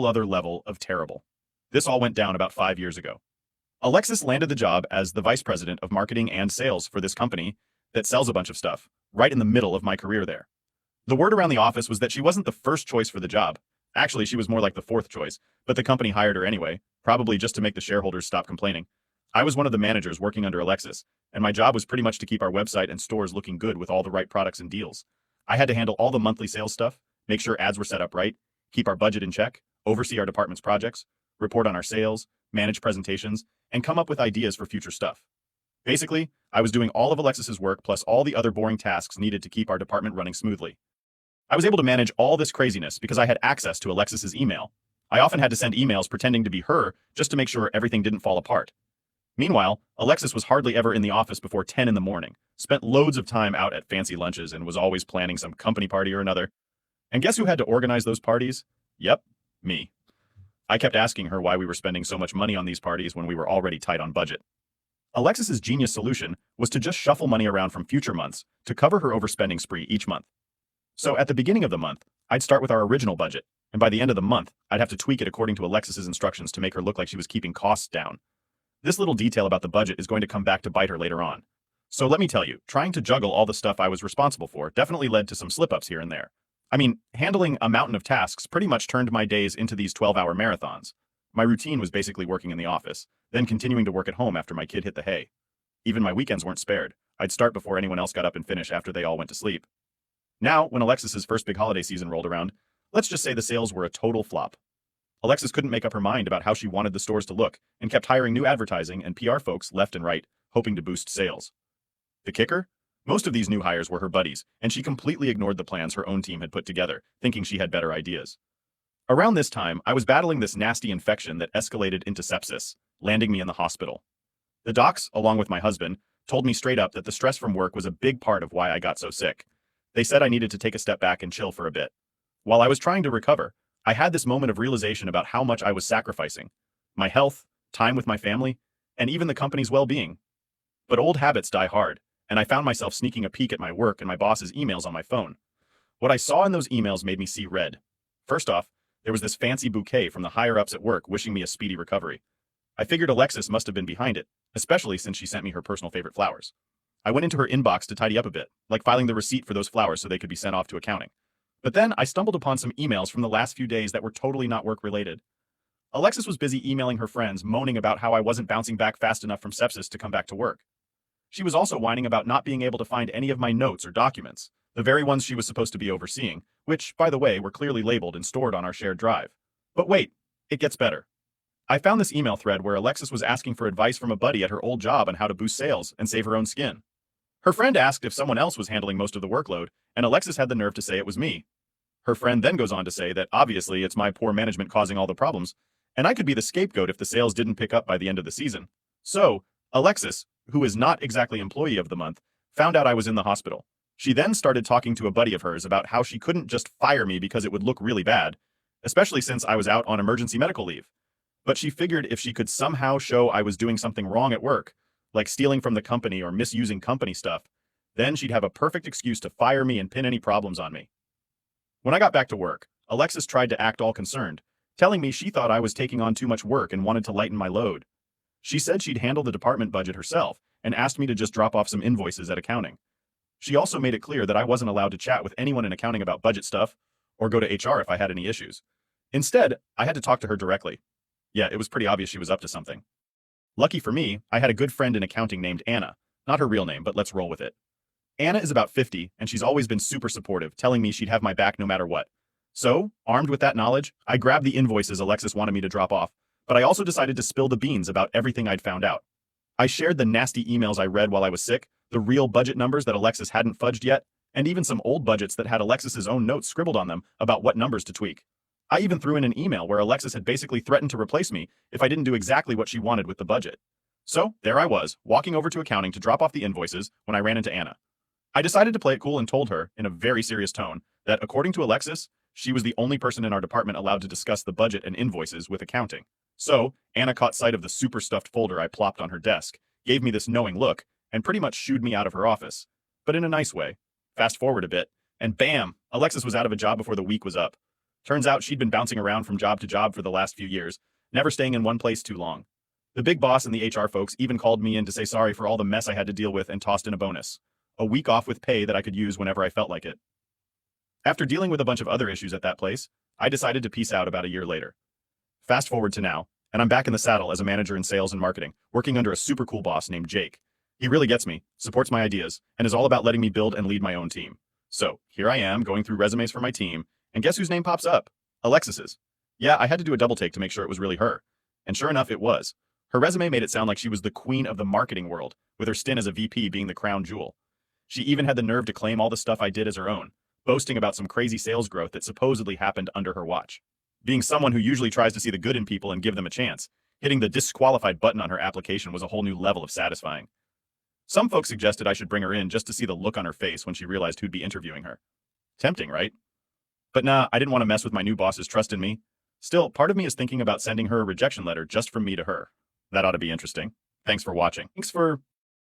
other level of terrible. This all went down about 5 years ago. Alexis landed the job as the vice president of marketing and sales for this company that sells a bunch of stuff, right in the middle of my career there. The word around the office was that she wasn't the first choice for the job. Actually, she was more like the fourth choice, but the company hired her anyway, probably just to make the shareholders stop complaining. I was one of the managers working under Alexis, and my job was pretty much to keep our website and stores looking good with all the right products and deals. I had to handle all the monthly sales stuff, make sure ads were set up right, keep our budget in check, oversee our department's projects, report on our sales, manage presentations, and come up with ideas for future stuff. Basically, I was doing all of Alexis's work plus all the other boring tasks needed to keep our department running smoothly. I was able to manage all this craziness because I had access to Alexis's email. I often had to send emails pretending to be her just to make sure everything didn't fall apart. Meanwhile, Alexis was hardly ever in the office before 10 in the morning, spent loads of time out at fancy lunches, and was always planning some company party or another. And guess who had to organize those parties? Yep, me. I kept asking her why we were spending so much money on these parties when we were already tight on budget. Alexis's genius solution was to just shuffle money around from future months to cover her overspending spree each month. So at the beginning of the month, I'd start with our original budget, and by the end of the month, I'd have to tweak it according to Alexis's instructions to make her look like she was keeping costs down. This little detail about the budget is going to come back to bite her later on. So let me tell you, trying to juggle all the stuff I was responsible for definitely led to some slip-ups here and there. I mean, handling a mountain of tasks pretty much turned my days into these 12-hour marathons. My routine was basically working in the office, then continuing to work at home after my kid hit the hay. Even my weekends weren't spared. I'd start before anyone else got up and finish after they all went to sleep. Now, when Alexis's first big holiday season rolled around, let's just say the sales were a total flop. Alexis couldn't make up her mind about how she wanted the stores to look and kept hiring new advertising and PR folks left and right, hoping to boost sales. The kicker? Most of these new hires were her buddies, and she completely ignored the plans her own team had put together, thinking she had better ideas. Around this time, I was battling this nasty infection that escalated into sepsis, landing me in the hospital. The docs, along with my husband, told me straight up that the stress from work was a big part of why I got so sick. They said I needed to take a step back and chill for a bit. While I was trying to recover, I had this moment of realization about how much I was sacrificing. My health, time with my family, and even the company's well-being. But old habits die hard, and I found myself sneaking a peek at my work and my boss's emails on my phone. What I saw in those emails made me see red. First off, there was this fancy bouquet from the higher-ups at work wishing me a speedy recovery. I figured Alexis must have been behind it, especially since she sent me her personal favorite flowers. I went into her inbox to tidy up a bit, like filing the receipt for those flowers so they could be sent off to accounting. But then I stumbled upon some emails from the last few days that were totally not work-related. Alexis was busy emailing her friends, moaning about how I wasn't bouncing back fast enough from sepsis to come back to work. She was also whining about not being able to find any of my notes or documents, the very ones she was supposed to be overseeing, which, by the way, were clearly labeled and stored on our shared drive. But wait, it gets better. I found this email thread where Alexis was asking for advice from a buddy at her old job on how to boost sales and save her own skin. Her friend asked if someone else was handling most of the workload, and Alexis had the nerve to say it was me. Her friend then goes on to say that obviously it's my poor management causing all the problems, and I could be the scapegoat if the sales didn't pick up by the end of the season. So, Alexis, who is not exactly employee of the month, found out I was in the hospital. She then started talking to a buddy of hers about how she couldn't just fire me because it would look really bad, especially since I was out on emergency medical leave. But she figured if she could somehow show I was doing something wrong at work, like stealing from the company or misusing company stuff, then she'd have a perfect excuse to fire me and pin any problems on me. When I got back to work, Alexis tried to act all concerned, telling me she thought I was taking on too much work and wanted to lighten my load. She said she'd handle the department budget herself and asked me to just drop off some invoices at accounting. She also made it clear that I wasn't allowed to chat with anyone in accounting about budget stuff or go to HR if I had any issues. Instead, I had to talk to her directly. Yeah, it was pretty obvious she was up to something. Lucky for me, I had a good friend in accounting named Anna. Not her real name, but let's roll with it. Anna is about 50, and she's always been super supportive, telling me she'd have my back no matter what. So, armed with that knowledge, I grabbed the invoices Alexis wanted me to drop off, but I also decided to spill the beans about everything I'd found out. I shared the nasty emails I read while I was sick, the real budget numbers that Alexis hadn't fudged yet, and even some old budgets that had Alexis's own notes scribbled on them about what numbers to tweak. I even threw in an email where Alexis had basically threatened to replace me if I didn't do exactly what she wanted with the budget. So, there I was, walking over to accounting to drop off the invoices when I ran into Anna. I decided to play it cool and told her, in a very serious tone, that according to Alexis, she was the only person in our department allowed to discuss the budget and invoices with accounting. So, Anna caught sight of the super stuffed folder I plopped on her desk, gave me this knowing look, and pretty much shooed me out of her office. But in a nice way. Fast forward a bit, and bam! Alexis was out of a job before the week was up. Turns out she'd been bouncing around from job to job for the last few years, never staying in one place too long. The big boss and the HR folks even called me in to say sorry for all the mess I had to deal with and tossed in a bonus. A week off with pay that I could use whenever I felt like it. After dealing with a bunch of other issues at that place, I decided to peace out about a year later. Fast forward to now, and I'm back in the saddle as a manager in sales and marketing, working under a super cool boss named Jake. He really gets me, supports my ideas, and is all about letting me build and lead my own team. So, here I am going through resumes for my team, and guess whose name pops up? Alexis's. Yeah, I had to do a double take to make sure it was really her. And sure enough, it was. Her resume made it sound like she was the queen of the marketing world, with her stint as a VP being the crown jewel. She even had the nerve to claim all the stuff I did as her own, boasting about some crazy sales growth that supposedly happened under her watch. Being someone who usually tries to see the good in people and give them a chance, hitting the disqualified button on her application was a whole new level of satisfying. Some folks suggested I should bring her in just to see the look on her face when she realized who'd be interviewing her. Tempting, right? But nah, I didn't want to mess with my new boss's trust in me. Still, part of me is thinking about sending her a rejection letter just from me to her. That ought to be interesting. Thanks for watching. Thanks for